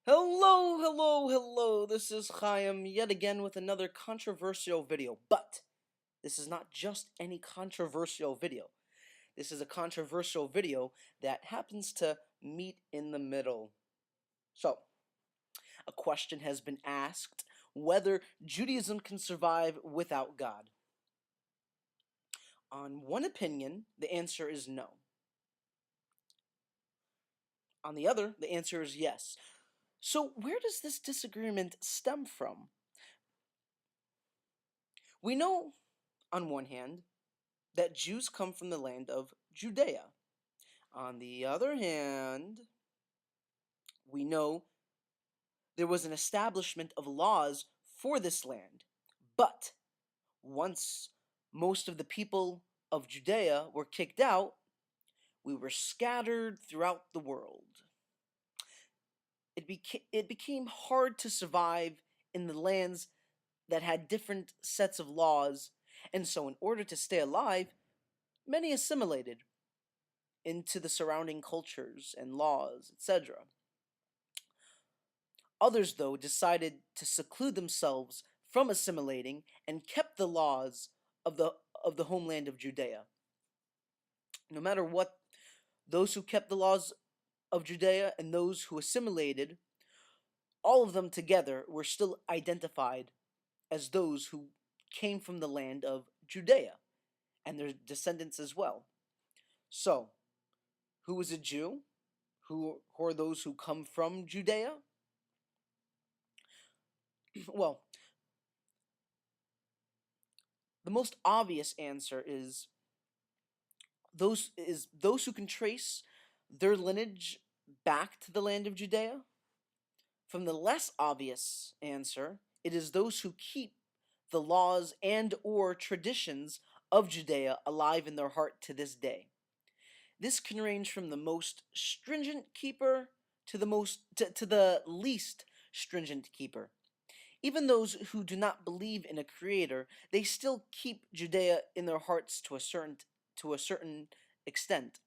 Hello, hello, hello. This is Chaim yet again with another controversial video. But this is not just any controversial video. This is a controversial video that happens to meet in the middle. So, a question has been asked whether Judaism can survive without God. On one opinion, the answer is no. On the other, the answer is yes. So, where does this disagreement stem from? We know, on one hand, that Jews come from the land of Judea. On the other hand, we know there was an establishment of laws for this land. But once most of the people of Judea were kicked out, we were scattered throughout the world. It became hard to survive in the lands that had different sets of laws, and so in order to stay alive, many assimilated into the surrounding cultures and laws, etc. Others, though, decided to seclude themselves from assimilating and kept the laws of the homeland of Judea. No matter what, those who kept the laws of Judea and those who assimilated, all of them together were still identified as those who came from the land of Judea and their descendants as well. So, who is a Jew? Who are those who come from Judea? Well, the most obvious answer is those who can trace their lineage back to the land of Judea. From the less obvious answer, it is those who keep the laws and or traditions of Judea alive in their heart to this day. This can range from the most stringent keeper to the least stringent keeper. Even those who do not believe in a creator, they still keep Judea in their hearts to a certain extent.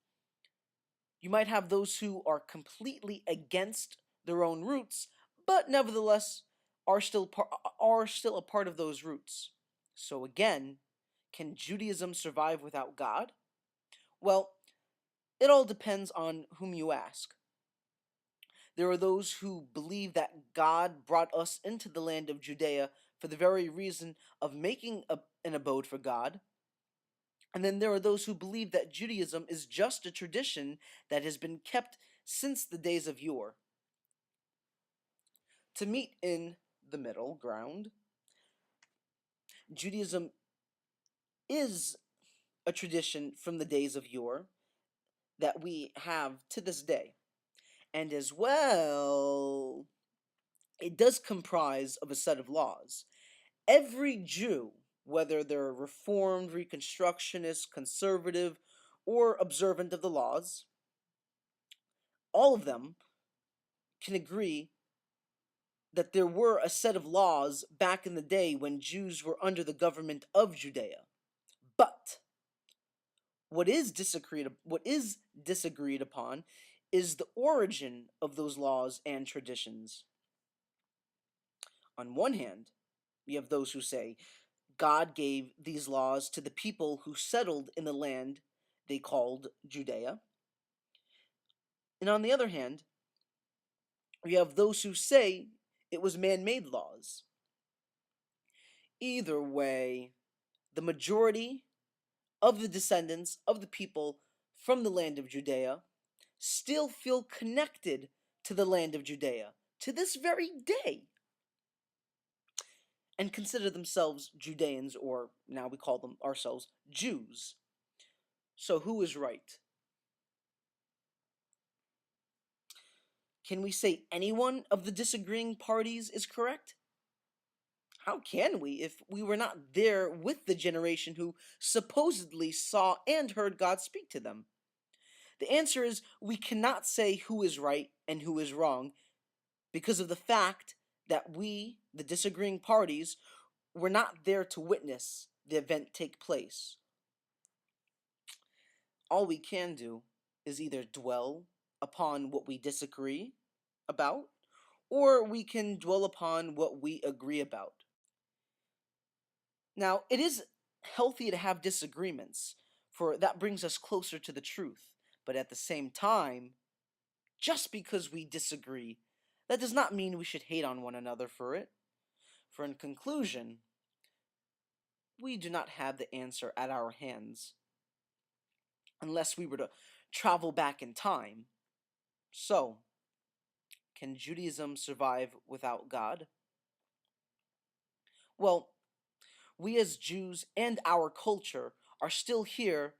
You might have those who are completely against their own roots, but nevertheless are still a part of those roots. So again, can Judaism survive without God? Well, it all depends on whom you ask. There are those who believe that God brought us into the land of Judea for the very reason of making an abode for God. And then there are those who believe that Judaism is just a tradition that has been kept since the days of yore. To meet in the middle ground, Judaism is a tradition from the days of yore that we have to this day. And as well, it does comprise of a set of laws. Every Jew, whether they're Reformed, Reconstructionist, Conservative, or observant of the laws, all of them can agree that there were a set of laws back in the day when Jews were under the government of Judea. But what is disagreed upon is the origin of those laws and traditions. On one hand, we have those who say God gave these laws to the people who settled in the land they called Judea. And on the other hand, we have those who say it was man-made laws. Either way, the majority of the descendants of the people from the land of Judea still feel connected to the land of Judea to this very day and consider themselves Judeans, or now we call them ourselves Jews. So who is right? Can we say any one of the disagreeing parties is correct? How can we if we were not there with the generation who supposedly saw and heard God speak to them? The answer is we cannot say who is right and who is wrong because of the fact that we, the disagreeing parties, were not there to witness the event take place. All we can do is either dwell upon what we disagree about or we can dwell upon what we agree about. Now, it is healthy to have disagreements, for that brings us closer to the truth. But at the same time, just because we disagree, that does not mean we should hate on one another for it. For in conclusion, we do not have the answer at our hands unless we were to travel back in time. So, can Judaism survive without God? Well, we as Jews and our culture are still here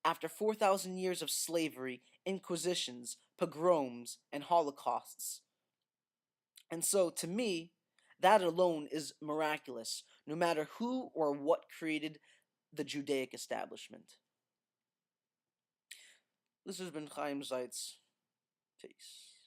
after 4,000 years of slavery, inquisitions, pogroms, and holocausts. And so, to me, that alone is miraculous, no matter who or what created the Judaic establishment. This has been Chaim Zeitz. Peace.